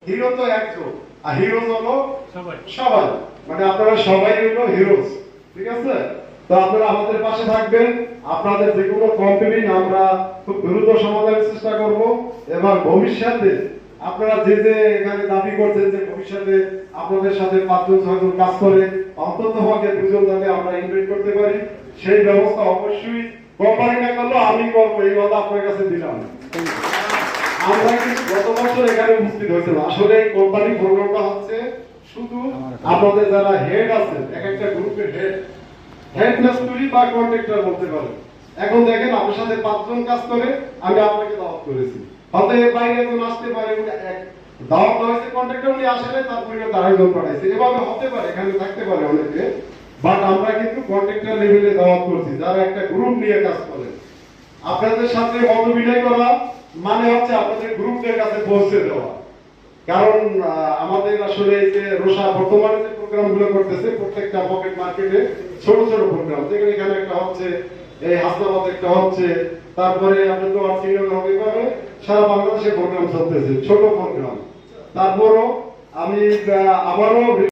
Hero তো একজন, আর heroes হলো সবাই, মানে আপনারা সবাই হলো হিরোজ, ঠিক আছে? তো আপনারা আমাদের পাশে থাকবেন, আপনাদের যে কোনো কমপ্লেইন আমরা খুব দ্রুত সমাধানের চেষ্টা করব, এবং ভবিষ্যতে আপনারা যে যে এখানে দাবি করছেন যে ভবিষ্যতে আপনাদের সাথে 5-6 জন কাজ করে, অন্তত পক্ষে 2 জন যাতে আমরা ইনভাইট করতে পারি, সেই ব্যবস্থা অবশ্যই কোম্পানি না করলেও আমি করবো, এই কথা আপনার কাছে দিলাম। আমরা কিন্তু গত বছর এখানে উপস্থিত হয়েছিলাম। আসলে এই কোম্পানি প্রোগ্রামটা হচ্ছে শুধু আপনাদের যারা হেড আছে, এক একটা গ্রুপের হেড মিস্ত্রি বা কন্ট্রাক্টর বলতে পারেন। এখন দেখেন আপনার সাথে 5 জন কাজ করে, আমি আপনাকে দাওয়াত করেছি, হয়তো এর বাইরে একজন আসতে পারে, দাওয়াত হয়েছে কন্ট্রাক্টর উনি আসলে তার পরিবর্তে আরেকজন পাঠাইছে, এভাবে হতে পারে, এখানে থাকতে পারে অনেকে, বাট আমরা কিন্তু কন্ট্রাক্টর লেভেলে দাওয়াত করছি যারা একটা গ্রুপ নিয়ে কাজ করে। আপনাদের সাথে মত বিনিময় করা মানে হচ্ছে আপনাদের গ্রুপদের কাছে পৌঁছে দেওয়া। কারণ আমাদের আসলে এই যে রোশা বর্তমানে যে প্রোগ্রামগুলো করতেছে, প্রত্যেকটা পকেট মার্কেটে ছোট ছোট প্রোগ্রাম, যেখানে এখানে একটা হচ্ছে, এই হাসনাবাদ একটা হচ্ছে, তারপরে আপনি তো শ্রীনগর হবে পারে, সারা বাংলাদেশে প্রোগ্রাম চলতেছে, ছোট প্রোগ্রাম। তারপরও আমি আবারও